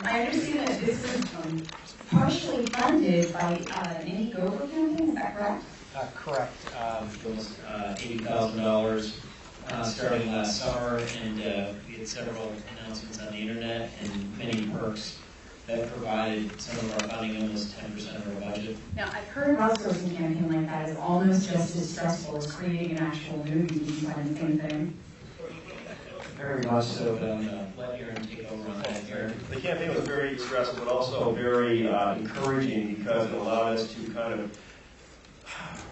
I understand that this was partially funded by an Indiegogo campaign, is that correct? Correct. Almost $80,000 starting last summer, and we had several announcements on the internet and many perks that provided some of our funding almost 10% of our budget. Now, I've heard crowdsourcing campaign like that is almost just as stressful as creating an actual movie. Do you find the same thing? Very much so, but I'm going to let Aaron take over on that here. The campaign was very stressful, but also very encouraging because it allowed us to kind of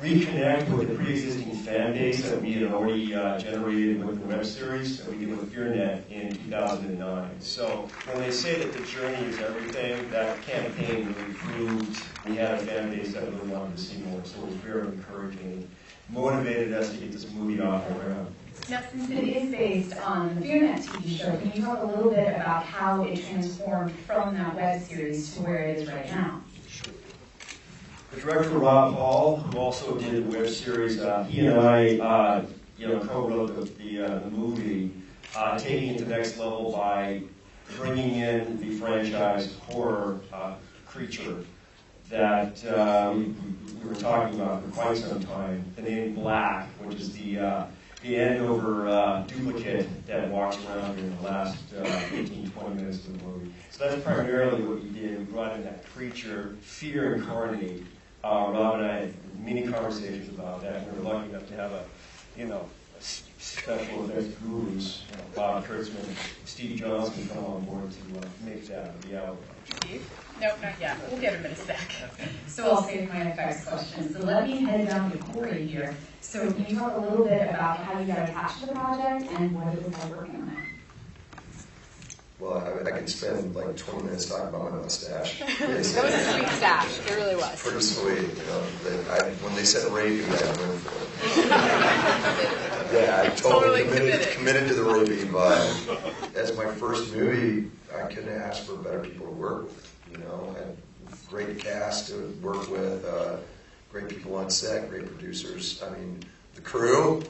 reconnect with the pre-existing fan base that we had already generated with the web series that we did with FearNet in 2009. So when they say that the journey is everything, that campaign really proved we had a fan base that really wanted to see more. So it was very encouraging, motivated us to get this movie off the ground. Now, since it is based on the FearNet TV show, can you talk a little bit about how it transformed from that web series to where it is right now? The director, Rob Hall, who also did the web series, he and I, co-wrote the movie, taking it to the next level by bringing in the franchised horror creature that we were talking about for quite some time, the name Black, which is the Andover duplicate that walks around during the last 18, 20 minutes of the movie. So that's primarily what we did. We brought in that creature, fear incarnate. Rob and I had many conversations about that, and we were lucky enough to have a special effects gurus, Bob Kurtzman and Steve Johnson come on board to make that a reality. Steve? Nope, not yet. We'll get him in a sec. So I'll save my effects questions. So let me head down to Corey here. So can you talk a little bit about how you got attached to the project and what it was like working on it? Well, I could spend like 20 minutes talking about my mustache. That was a sweet stash. It really was. Pretty sweet, when they said rapey, I went for it. Yeah, I totally committed to the rapey vibe. As my first movie, I couldn't ask for better people to work with. Had great cast to work with, great people on set, great producers. I mean, the crew.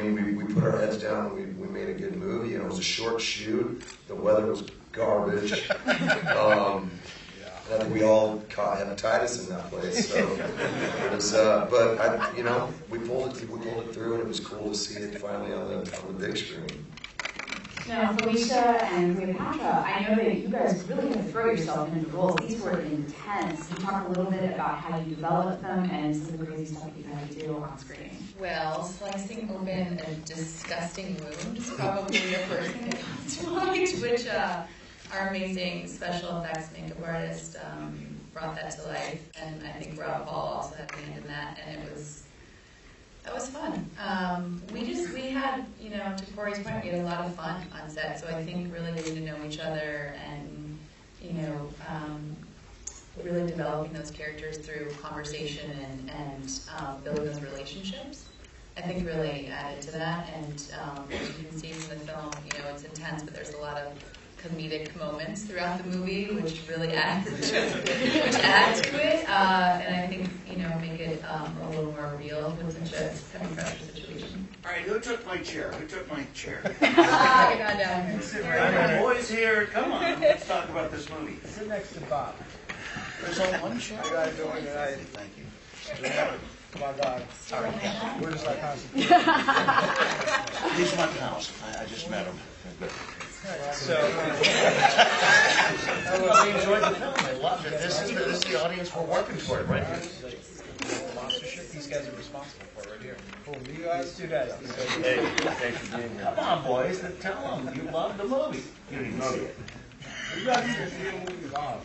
We put our heads down and we made a good movie, and it was a short shoot. The weather was garbage. I think we all caught hepatitis in that place. So it was, we pulled it through, and it was cool to see it finally on the big screen. Now, Felicia and Cleopatra, I know that you guys really had to throw yourself into roles. These were intense. Can you talk a little bit about how you developed them and some of the crazy stuff you had to do on screen? Well, slicing open a disgusting wound is probably the first thing that comes to mind, which our amazing special effects makeup artist brought that to life, and I think Rob Hall also had a hand in that, and that was fun. We had, to Corey's point, we had a lot of fun on set, so I think really getting to know each other and, really developing those characters through conversation and building those relationships, I think really added to that. And as you can see from the film, it's intense, but there's a lot of comedic moments throughout the movie, which really add to it, and I think make it a little more real with such a heavy pressure situation. All right, who took my chair? You're not down here. The boys here. Come on, let's talk about this movie. Sit next to Bob. There's only one chair. I got it doing tonight. Thank you. My God. We're just like house. He's my pals. I just met him. So, we enjoyed the film. I loved it. This is the audience we're working for, right? monster shit these guys are responsible for right here. Cool. You guys, two guys. Hey, thanks for being here. Come on, boys. Tell them you love the movie. You didn't know it. You guys need to see the movie live.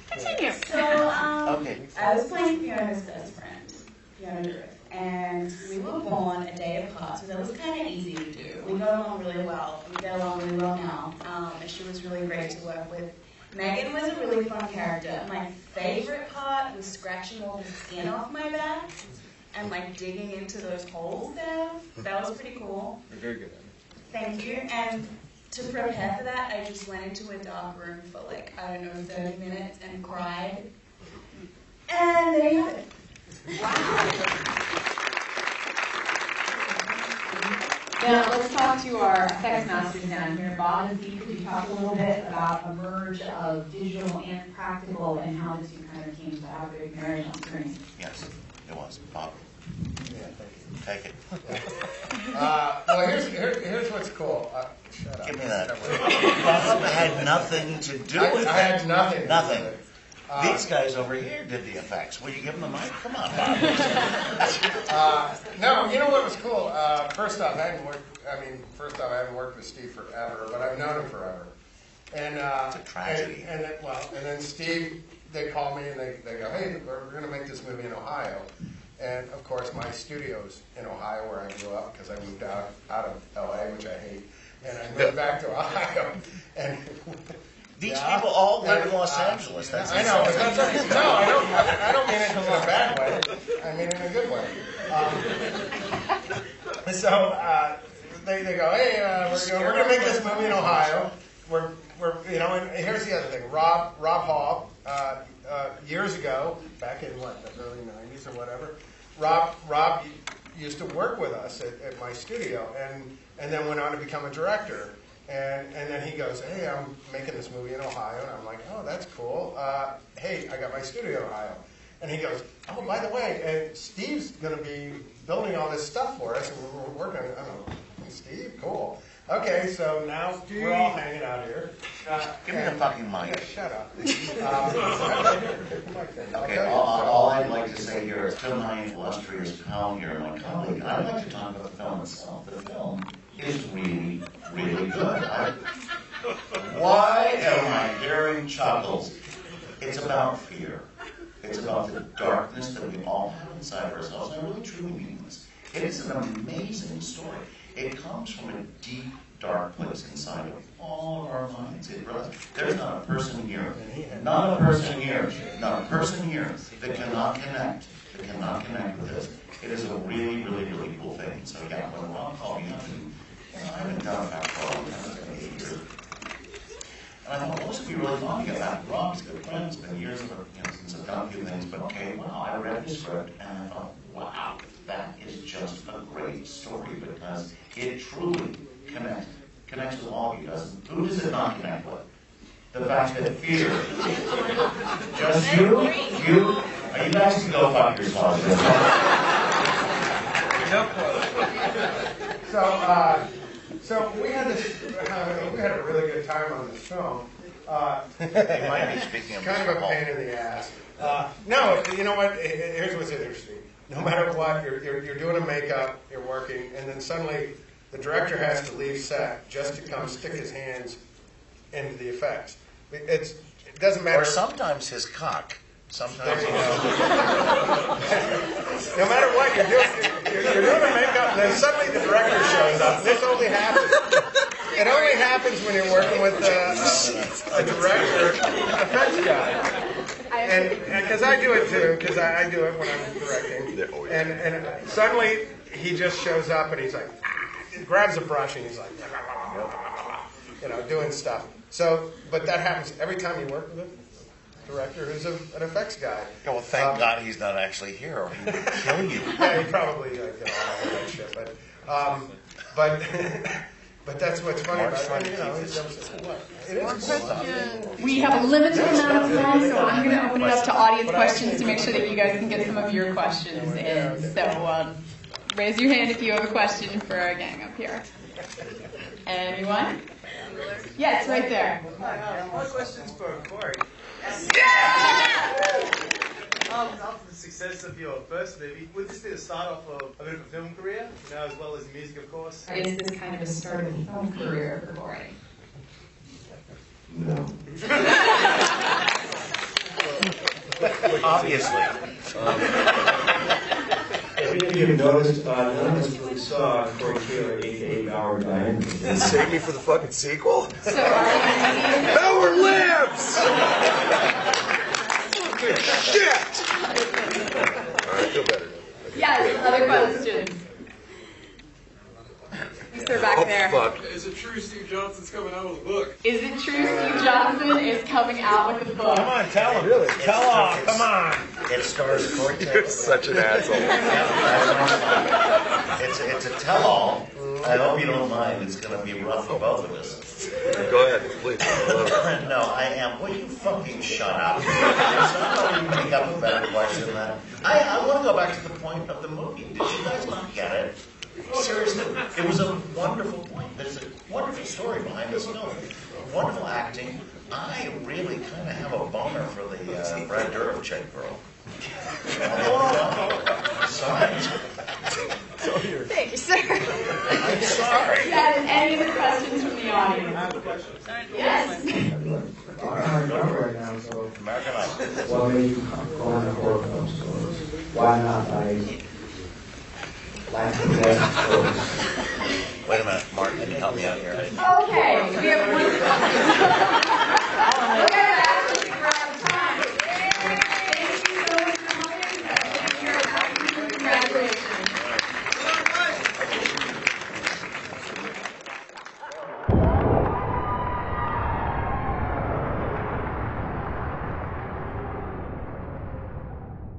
Continue. So, I was playing Fiona's best friend, Fiona Drift, and we were born a day apart, so that was kind of easy to do. We got along really well. We get along really well now, and she was really great to work with. Megan was a really fun character. My favorite part was scratching all the skin off my back and like digging into those holes there. That was pretty cool. You're very good at it. Thank you. And to prepare for that, I just went into a dark room for 30 minutes and cried. And there you have it. Wow. Now, let's talk to our effects masters down here. Bob and Pete, could you talk a little bit about a merge of digital and practical and how the two kind of came to have a marriage on screen? Yes, it was. Bob, Yeah, thank you. take it. Well, here's what's cool. Shut up. Give me that. Bob had nothing to do with it. I had nothing. Nothing. These guys over here did the effects. Will you give them the mic? Come on, Bob. No, you know what was cool? First off, I haven't worked with Steve forever, but I've known him forever. And It's a tragedy. And then Steve, they call me and they go, hey, we're going to make this movie in Ohio. And of course, my studio's in Ohio, where I grew up, because I moved out of LA, which I hate, and I moved back to Ohio. And These people all live in Los Angeles. That's I know, but that's no, I don't mean it in a bad way. I mean it in a good way. So they go, hey, we're going to make this movie in Ohio. We're and here's the other thing. Rob Hall, years ago, back in the early '90s or whatever, Rob used to work with us at my studio, and then went on to become a director. And then he goes, hey, I'm making this movie in Ohio. And I'm like, oh, that's cool. Hey, I got my studio in Ohio. And he goes, oh, by the way, and Steve's going to be building all this stuff for us. And we're working on it. I'm Steve? Cool. Okay, so now we're all hanging out here. Give me the fucking mic. Yeah, shut up. Okay, all I'd like to say here is to my illustrious pal here, my colleague, I'd like to talk about the film itself. The film is really, really good. Why am I hearing chuckles? It's about fear. It's about the darkness that we all have inside ourselves. I really truly mean this. It is an amazing story. It comes from a deep, dark place inside of all of our minds. There's not a person here, not a person here that cannot connect with this. It is a really, really, really cool thing. So yeah, when Rob called me up, I haven't done that for a long time, it's been 8 years. And I thought, well, this would be really fun to get back to Rob's good friends. It's been years since I've done a few things, but okay, wow, I read the script and I thought, wow, that is just a great story because it truly connects with all of you guys. Who does it not connect with? The fact that fear. Just you, are you guys can go fuck yourselves. So we had a really good time on this film. You might be speaking of kind of a pain in the ass. No, you know what? Here's what's interesting. No matter what, you're doing a makeup, you're working, and then suddenly the director has to leave set just to come stick his hands into the effects. It doesn't matter. Or sometimes his cock. Sometimes you know. No matter what you're doing a makeup, and then suddenly the director shows up. This only happens. It only happens when you're working with a director, effects guy. And because I do it too, because I do it when I'm directing. And suddenly he just shows up and he's like, grabs a brush and he's like, doing stuff. So, but that happens every time you work with a director who's an effects guy. Yeah, well, thank God he's not actually here, or he would kill you. Yeah, he probably get all that shit. But that's what's funny about it. We have a limited amount of time, so I'm going to open it up to audience questions to make sure that you guys can get some of your questions in. So raise your hand if you have a question for our gang up here. Anyone? Yes, right there. My question's for Corey. Yeah! After the success of your first movie, would this be the start off of a bit of a film career, as well as music, of course? Is this kind of a start of a film career for Corey? No. Obviously. If you've noticed, none of us really saw Corey Taylor 8-hour diamond. You save me for the fucking sequel? So Howard lives! Good shit! Alright, I feel better now. yes, other questions. Mr. Back there. Fuck. Is it true Steve Johnson's coming out with a book? Is it true Steve Johnson is coming out with a book? Come on, tell him. Really? Tell him. Come on. It stars Corey Taylor. You're such an asshole. It's a tell-all. I hope you don't mind. It's going to be rough for both of us. Go ahead, please. No, I am. Will you fucking shut up? Somebody make up a better question than that. I want to go back to the point of the movie. Did you guys not get it? Seriously, it was a wonderful point. There's a wonderful story behind this film. Wonderful acting. I really kind of have a boner for the Brad Dourif chick girl. Sorry. Thank you, sir. I'm sorry. Yes, any other questions from the audience? I have a question. Yes. Right now, so American Idol. what made you go into horror film stores? Why not like best stores? Wait a minute, Mark, can you help me out here? Okay, we have one.